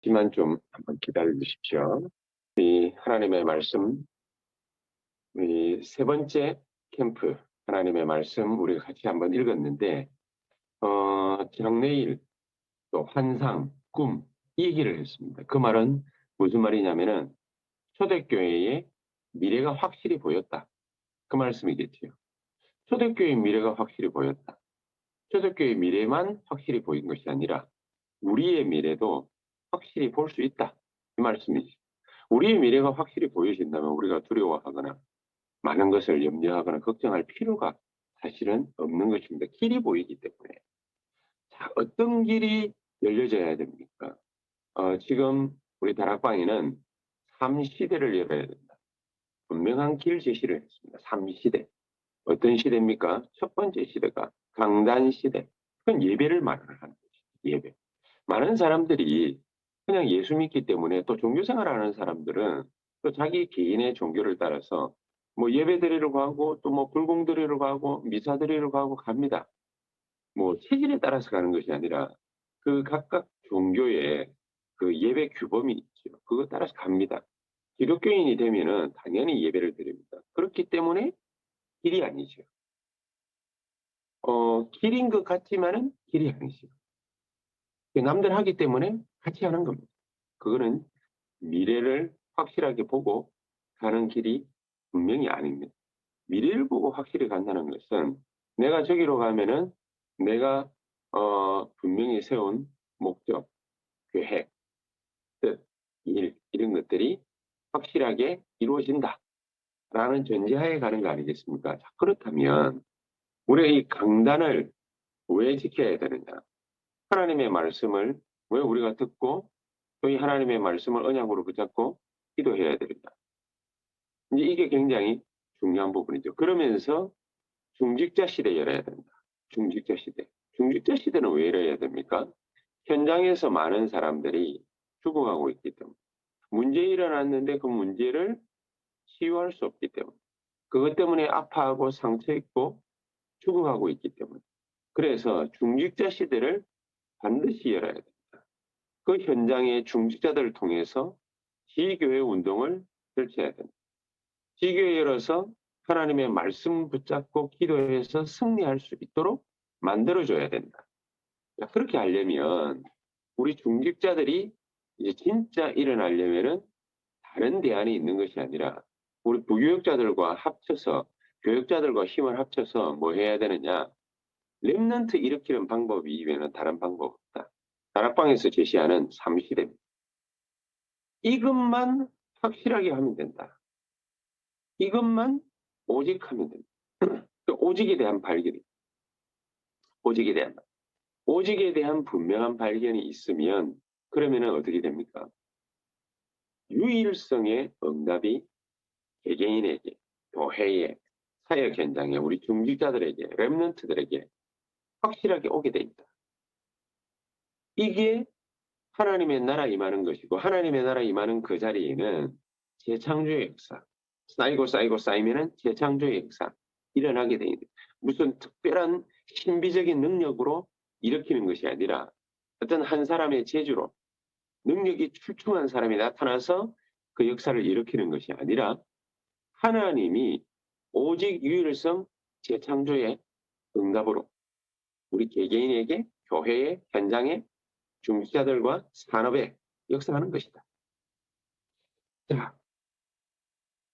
하지만 좀 한번 기다려 주십시오. 이 하나님의 말씀, 이 세 번째 캠프, 하나님의 말씀 우리가 같이 한번 읽었는데, 장래일, 또 환상, 꿈, 이 얘기를 했습니다. 그 말은 무슨 말이냐면은 초대교회의 미래가 확실히 보였다. 그 말씀이겠지요. 초대교회의 미래가 확실히 보였다. 초대교회의 미래만 확실히 보인 것이 아니라 우리의 미래도 확실히 볼 수 있다. 이 말씀이지. 우리의 미래가 확실히 보여진다면 우리가 두려워하거나 많은 것을 염려하거나 걱정할 필요가 사실은 없는 것입니다. 길이 보이기 때문에. 자, 어떤 길이 열려져야 됩니까? 지금 우리 다락방에는 3시대를 열어야 된다. 분명한 길 제시를 했습니다. 3시대. 어떤 시대입니까? 첫 번째 시대가 강단 시대. 그건 예배를 말하는 거죠. 예배. 많은 사람들이 그냥 예수 믿기 때문에 또 종교 생활하는 사람들은 또 자기 개인의 종교를 따라서 뭐 예배 드리려고 하고 또 뭐 불공 드리려고 하고 미사 드리려고 하고 갑니다. 뭐 체질에 따라서 가는 것이 아니라 그 각각 종교의 그 예배 규범이 있죠. 그거 따라서 갑니다. 기독교인이 되면은 당연히 예배를 드립니다. 그렇기 때문에 길이 아니죠. 길인 것 같지만은 길이 아니죠. 남들 하기 때문에 같이 하는 겁니다. 그거는 미래를 확실하게 보고 가는 길이 분명히 아닙니다. 미래를 보고 확실히 간다는 것은 내가 저기로 가면은 내가 분명히 세운 목적, 계획, 뜻, 일 이런 것들이 확실하게 이루어진다라는 전제하에 가는 거 아니겠습니까? 자, 그렇다면 우리가 이 강단을 왜 지켜야 되느냐? 하나님의 말씀을 왜 우리가 듣고 또 이 하나님의 말씀을 언약으로 붙잡고 기도해야 됩니다. 이제 이게 굉장히 중요한 부분이죠. 그러면서 중직자 시대 열어야 된다. 중직자 시대. 중직자 시대는 왜 열어야 됩니까? 현장에서 많은 사람들이 죽어가고 있기 때문에. 문제 일어났는데 그 문제를 치유할 수 없기 때문에. 그것 때문에 아파하고 상처 입고 죽어가고 있기 때문에. 그래서 중직자 시대를 반드시 열어야 됩니다. 그 현장의 중직자들을 통해서 지교회 운동을 펼쳐야 됩니다. 지교회 열어서 하나님의 말씀 붙잡고 기도해서 승리할 수 있도록 만들어줘야 된다. 그렇게 하려면 우리 중직자들이 이제 진짜 일어나려면은 다른 대안이 있는 것이 아니라 우리 부교육자들과 합쳐서 교육자들과 힘을 합쳐서 뭐 해야 되느냐? 렘넌트 일으키는 방법이 이외에는 다른 방법 없다. 다락방에서 제시하는 3시대입니다. 이것만 확실하게 하면 된다. 이것만 오직 하면 됩니다. 그 오직에 대한 발견이, 오직에 대한, 오직에 대한 분명한 발견이 있으면 그러면은 어떻게 됩니까? 유일성의 응답이 개개인에게, 교회에, 사역 현장에, 우리 중직자들에게, 렘넌트들에게 확실하게 오게 돼 있다. 이게 하나님의 나라 임하는 것이고 하나님의 나라 임하는 그 자리에는 재창조의 역사, 쌓이고 쌓이고 쌓이면은 재창조의 역사 일어나게 돼 있는 무슨 특별한 신비적인 능력으로 일으키는 것이 아니라 어떤 한 사람의 재주로 능력이 출중한 사람이 나타나서 그 역사를 일으키는 것이 아니라 하나님이 오직 유일성 재창조의 응답으로 우리 개개인에게 교회의 현장에 중직자들과 산업에 역사하는 것이다. 자,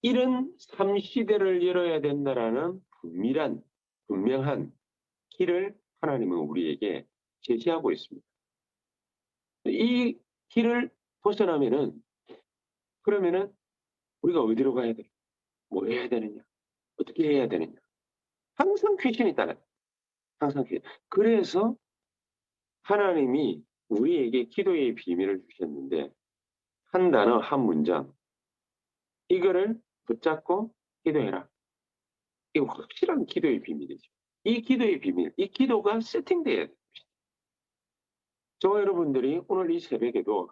이런 3시대를 열어야 된다라는 분명한 길을 하나님은 우리에게 제시하고 있습니다. 이 길을 벗어나면은 그러면은 우리가 어디로 가야 돼? 뭐 해야 되느냐? 어떻게 해야 되느냐? 항상 퀘션이 따라. 항상 퀘션. 그래서 하나님이 우리에게 기도의 비밀을 주셨는데 한 단어, 한 문장 이거를 붙잡고 기도해라. 이 확실한 기도의 비밀이죠. 이 기도의 비밀, 이 기도가 세팅돼야 돼요. 저와 여러분들이 오늘 이 새벽에도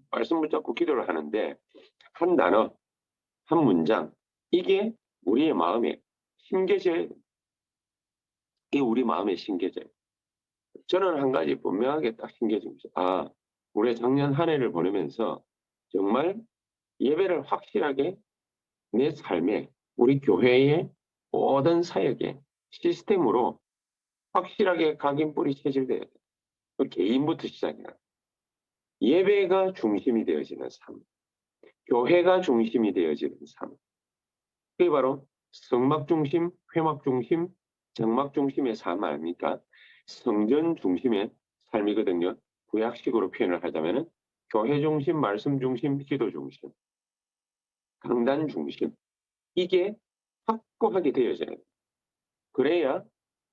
말씀 붙잡고 기도를 하는데 한 단어, 한 문장 이게 우리의 마음에 심겨져야 돼요. 이게 우리 마음에 심겨져요. 저는 한 가지 분명하게 딱 심겨집니다. 아, 올해 작년 한 해를 보내면서 정말 예배를 확실하게 내 삶에, 우리 교회의 모든 사역에 시스템으로 확실하게 각인뿌리 체질돼야 돼. 그 개인부터 시작이야. 예배가 중심이 되어지는 삶, 교회가 중심이 되어지는 삶. 그게 바로 성막 중심, 회막 중심, 정막 중심의 삶 아닙니까? 성전 중심의 삶이거든요. 구약식으로 표현을 하자면은 교회 중심, 말씀 중심, 기도 중심, 강단 중심. 이게 확고하게 되어져야 돼요. 그래야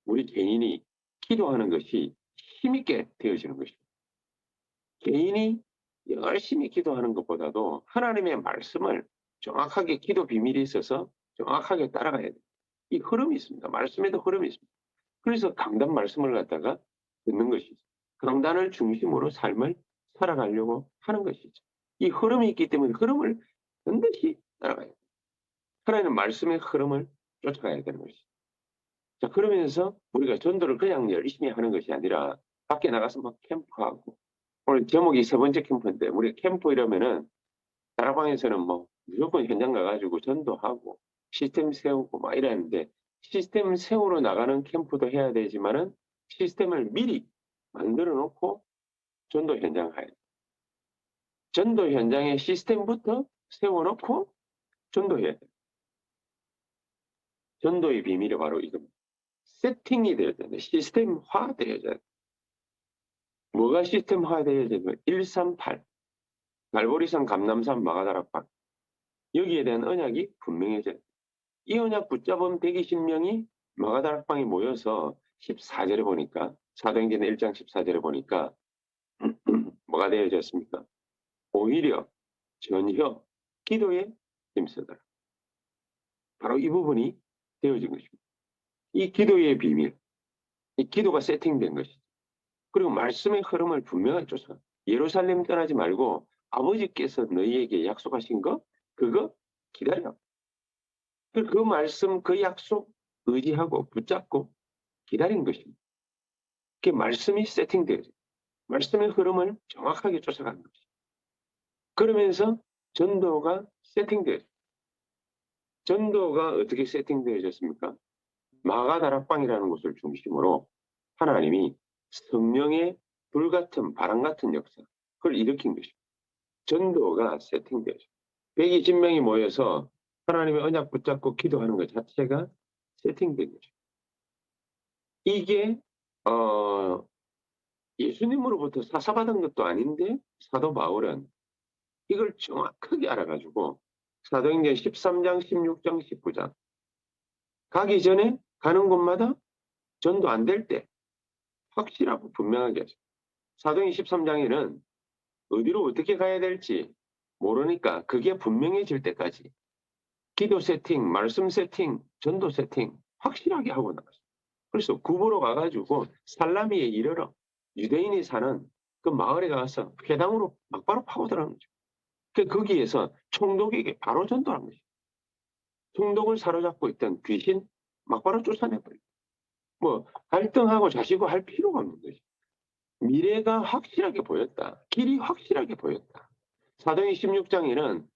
우리 개인이 기도하는 것이 힘있게 되어지는 것입니다. 개인이 열심히 기도하는 것보다도 하나님의 말씀을 정확하게 기도 비밀이 있어서 정확하게 따라가야 돼요. 이 흐름이 있습니다. 말씀에도 흐름이 있습니다. 그래서 강단 말씀을 갖다가 듣는 것이죠. 강단을 중심으로 삶을 살아가려고 하는 것이죠. 이 흐름이 있기 때문에 흐름을 반드시 따라가야 돼요. 하나님의 말씀의 흐름을 쫓아가야 되는 것이죠. 자, 그러면서 우리가 전도를 그냥 열심히 하는 것이 아니라 밖에 나가서 막 캠프하고, 오늘 제목이 세 번째 캠프인데, 우리 캠프 이러면은 다락방에서는 뭐 무조건 현장 가가지고 전도하고 시스템 세우고 막 이러는데, 시스템 세우러 나가는 캠프도 해야 되지만은 시스템을 미리 만들어 놓고 전도 현장 가야 돼. 전도 현장에 시스템부터 세워놓고 전도해야 돼. 전도의 비밀이 바로 이겁니다. 세팅이 되어야 되는데 시스템화 되어야 돼. 뭐가 시스템화 되어야 되냐면 138 갈보리산 감남산 마가다락방, 여기에 대한 언약이 분명해져요. 이 언약 붙잡은 120명이 마가다락방에 모여서 14절에 보니까, 사도행전 1장 14절에 보니까 뭐가 되어졌습니까? 오히려 전혀 기도에 힘쓰더라. 바로 이 부분이 되어진 것입니다. 이 기도의 비밀, 이 기도가 세팅된 것이죠. 그리고 말씀의 흐름을 분명하게 쫓아. 예루살렘 떠나지 말고 아버지께서 너희에게 약속하신 거, 그거 기다려. 그 말씀, 그 약속 의지하고 붙잡고 기다린 것입니다. 그 말씀이 세팅되어져. 말씀의 흐름을 정확하게 쫓아가는 것이죠. 그러면서 전도가 세팅되어져. 전도가 어떻게 세팅되어졌습니까? 마가다락방이라는 곳을 중심으로 하나님이 성령의 불같은 바람 같은 역사, 그걸 일으킨 것입니다. 전도가 세팅되어져. 120명이 모여서 하나님의 언약 붙잡고 기도하는 것 자체가 세팅된 거죠. 이게 예수님으로부터 사사받은 것도 아닌데 사도 바울은 이걸 정확하게 알아가지고 사도행전 13장, 16장, 19장 가기 전에 가는 곳마다 전도 안 될 때 확실하고 분명하게 하죠. 사도행전 13장에는 어디로 어떻게 가야 될지 모르니까 그게 분명해질 때까지 기도 세팅, 말씀 세팅, 전도 세팅 확실하게 하고 나갔어요. 그래서 구보로 가가지고 살라미에 이르러 유대인이 사는 그 마을에 가서 회당으로 막바로 파고들어간 거죠. 거기에서 총독에게 바로 전도한 거죠. 총독을 사로잡고 있던 귀신 막바로 쫓아내버리고, 뭐 갈등하고 자시고 할 필요가 없는 거죠. 미래가 확실하게 보였다. 길이 확실하게 보였다. 사도행 16장에는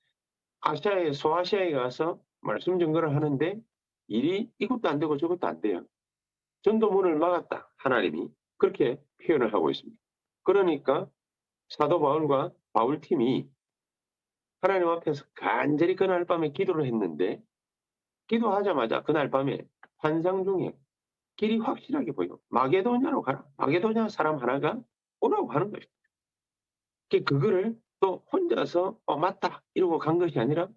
아시아에, 소아시아에 가서 말씀 증거를 하는데 일이 이것도 안 되고 저것도 안 돼요. 전도문을 막았다. 하나님이 그렇게 표현을 하고 있습니다. 그러니까 사도 바울과 바울팀이 하나님 앞에서 간절히 그날 밤에 기도를 했는데, 기도하자마자 그날 밤에 환상 중에 길이 확실하게 보여. 마게도냐로 가라. 마게도냐 사람 하나가 오라고 하는 거죠. 그거를 또 혼자서 맞다 이러고 간 것이 아니라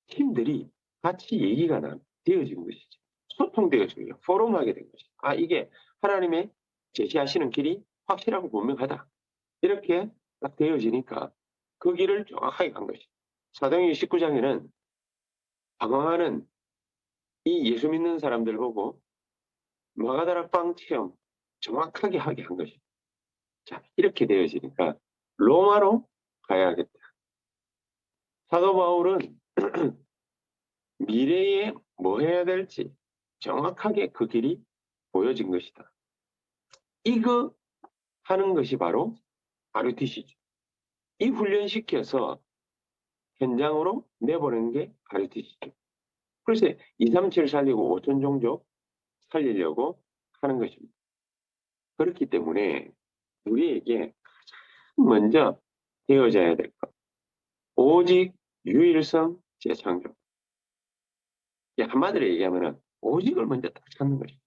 팀들이 같이 얘기가 되어진 것이죠. 소통되어져요. 포럼하게 된 것이죠. 이게 하나님의 제시하시는 길이 확실하고 분명하다. 이렇게 딱 되어지니까 그 길을 정확하게 간 것이죠. 사도행전 19장에는 방황하는 이 예수 믿는 사람들 보고 마가다락방 체험 정확하게 하게 한 것이죠. 자, 이렇게 되어지니까 로마로 가야겠다. 사도 바울은 미래에 뭐 해야 될지 정확하게 그 길이 보여진 것이다. 이거 하는 것이 바로 RUTC죠. 이 훈련시켜서 현장으로 내보내는 게 가르치시죠. 그래서 237 살리고 5천 종족 살리려고 하는 것입니다. 그렇기 때문에 우리에게 가장 먼저 되어져야 될 것, 오직 유일성 재창조. 한마디로 얘기하면 오직을 먼저 딱 찾는 것입니다.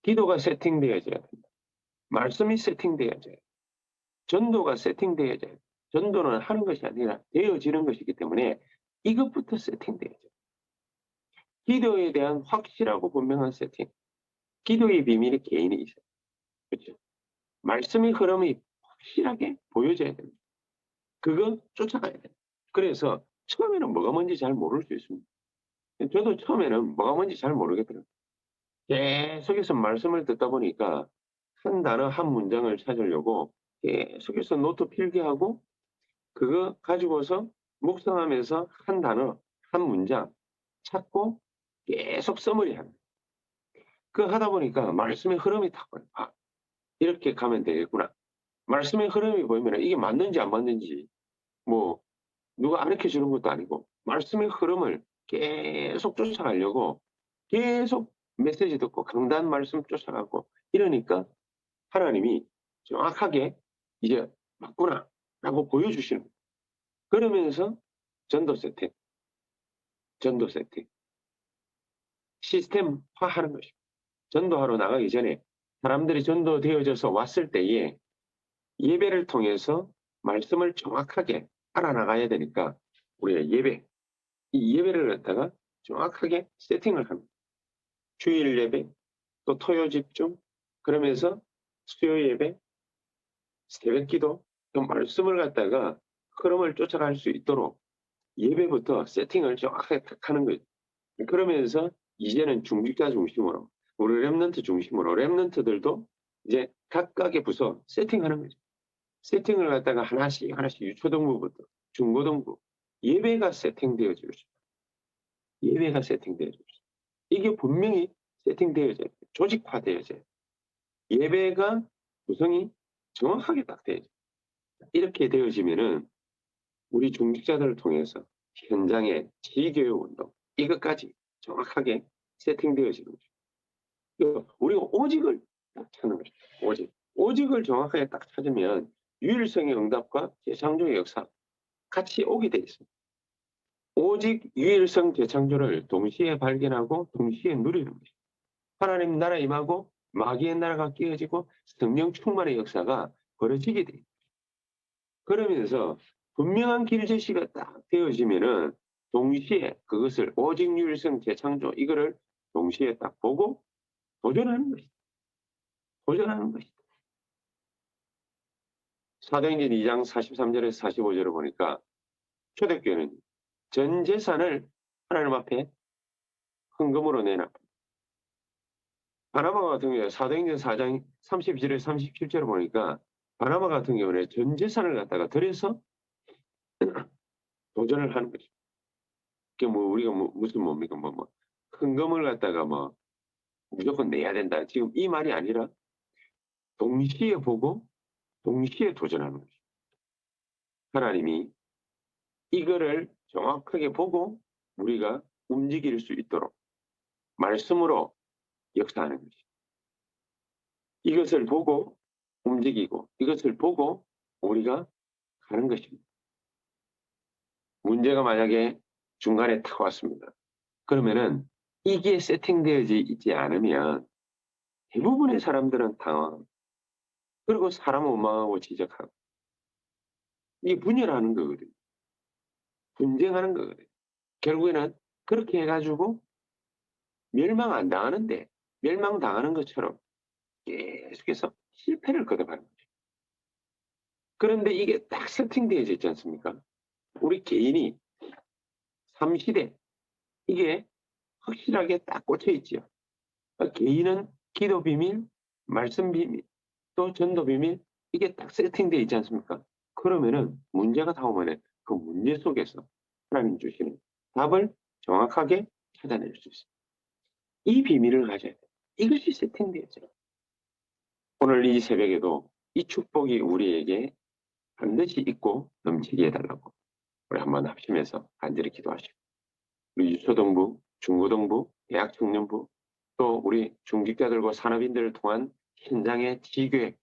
기도가 세팅되어져야 된다. 말씀이 세팅되어져야 된다. 전도가 세팅되어져야 된다. 전도는 하는 것이 아니라 되어지는 것이기 때문에 이것부터 세팅되어져요. 기도에 대한 확실하고 분명한 세팅. 기도의 비밀이 개인이 있어요. 그렇죠? 말씀의 흐름이 확실하게 보여져야 됩니다. 그거 쫓아가야 돼요. 그래서 처음에는 뭐가 뭔지 잘 모를 수 있습니다. 저도 처음에는 뭐가 뭔지 잘 모르겠더라고요. 계속해서 말씀을 듣다 보니까 한 단어 한 문장을 찾으려고 계속해서 노트 필기하고 그거 가지고서 묵상하면서 한 단어 한 문장 찾고 계속 써머리합니다. 그거 하다 보니까 말씀의 흐름이 딱 보여요. 아, 이렇게 가면 되겠구나. 말씀의 흐름이 보이면 이게 맞는지 안 맞는지 뭐 누가 가르쳐 주는 것도 아니고 말씀의 흐름을 계속 쫓아가려고 계속 메시지 듣고 강단 말씀 쫓아가고 이러니까 하나님이 정확하게 이제 맞구나 라고 보여주시는 거예요. 그러면서 전도 세팅, 전도 세팅, 시스템화하는 것입니다. 전도하러 나가기 전에 사람들이 전도되어져서 왔을 때에 예배를 통해서 말씀을 정확하게 알아나가야 되니까 우리가 이 예배를 갖다가 정확하게 세팅을 합니다. 주일 예배, 또 토요 집중, 그러면서 수요 예배, 새벽 기도, 그 말씀을 갖다가 흐름을 쫓아갈 수 있도록 예배부터 세팅을 정확하게 딱 하는 거예요. 그러면서 이제는 중직자 중심으로, 우리 랩런트 중심으로 랩런트들도 이제 각각의 부서 세팅하는 거죠. 세팅을 갖다가 하나씩 하나씩 유초등부부터 중고등부 예배가 세팅되어지고 있습니다. 예배가 세팅되어지고 있습니다. 이게 분명히 세팅되어져야 돼요. 조직화되어져야 돼요. 예배가 구성이 정확하게 딱 되어져요. 이렇게 되어지면은 우리 중직자들을 통해서 현장의 지교육 운동 이것까지 정확하게 세팅되어지는 거죠. 우리가 오직을 딱 찾는 거죠. 오직을 정확하게 딱 찾으면 유일성의 응답과 재창조의 역사 같이 오게 돼 있습니다. 오직 유일성 재창조를 동시에 발견하고 동시에 누리는 것입니다. 하나님 나라 임하고 마귀의 나라가 깨어지고 성령 충만의 역사가 벌어지게 돼 있습니다. 그러면서 분명한 길 제시가 딱 되어지면은 동시에 그것을 오직 유일성 재창조 이거를 동시에 딱 보고 도전하는 것이다. 도전하는 것이다. 사도행전 2장 43절에서 45절을 보니까 초대교회는 전 재산을 하나님 앞에 헌금으로 내놔. 바나바 같은 경우에 사도행전 4장 32절에서 37절을 보니까 바나바 같은 경우에 전 재산을 갖다가 들여서 도전을 하는 거죠. 그게 뭐 우리가 무슨 뭡니까 뭐 헌금을 갖다가 뭐 무조건 내야 된다. 지금 이 말이 아니라 동시에 보고 동시에 도전하는 거죠. 하나님이 이거를 정확하게 보고 우리가 움직일 수 있도록 말씀으로 역사하는 것이죠. 이것을 보고 움직이고 이것을 보고 우리가 가는 것입니다. 문제가 만약에 중간에 탁 왔습니다. 그러면은 이게 세팅되어져 있지 않으면 대부분의 사람들은 당황합니다. 그리고 사람은 원망하고 지적하고 이게 분열하는 거거든요. 분쟁하는 거거든요. 결국에는 그렇게 해가지고 멸망 안 당하는데 멸망당하는 것처럼 계속해서 실패를 거듭하는 거죠. 그런데 이게 딱 세팅되어져 있지 않습니까? 우리 개인이 삼시대 이게 확실하게 딱 꽂혀 있지요. 개인은 기도 비밀, 말씀 비밀, 또 전도 비밀 이게 딱 세팅되어 있지 않습니까? 그러면은 문제가 다오면 그 문제 속에서 하나님 주시는 답을 정확하게 찾아낼 수 있어요. 이 비밀을 가져야 돼요. 이것이 세팅되어져요. 오늘 이 새벽에도 이 축복이 우리에게 반드시 있고 넘치게 해달라고 우리 한번 합심해서 간절히 기도하시고, 우리 유초동부, 중고동부, 대학청년부, 또 우리 중직자들과 산업인들을 통한 현장의 지교육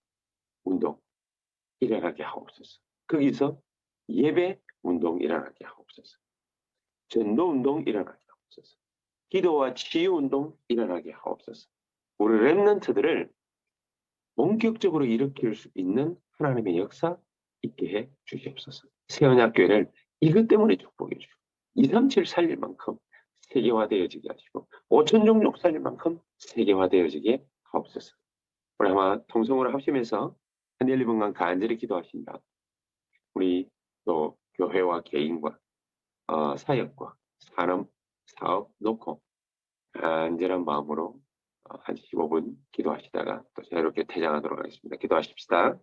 운동 일어나게 하옵소서. 거기서 예배 운동 일어나게 하옵소서. 전도 운동 일어나게 하옵소서. 기도와 치유 운동 일어나게 하옵소서. 우리 렘넌트들을 본격적으로 일으킬 수 있는 하나님의 역사 있게 해 주시옵소서. 세언약교회를 이것 때문에 축복해 주시고, 237 살릴 만큼 세계화되어지게 하시고, 5천 종족 살릴 만큼 세계화되어지게 하옵소서. 우리 아마 통성으로 합심해서 한 1, 2분간 간절히 기도하신다. 우리 또 교회와 개인과 사역과 산업, 사업 놓고 간절한 마음으로 한 15분 기도하시다가 또 자유롭게 퇴장하도록 하겠습니다. 기도하십시다.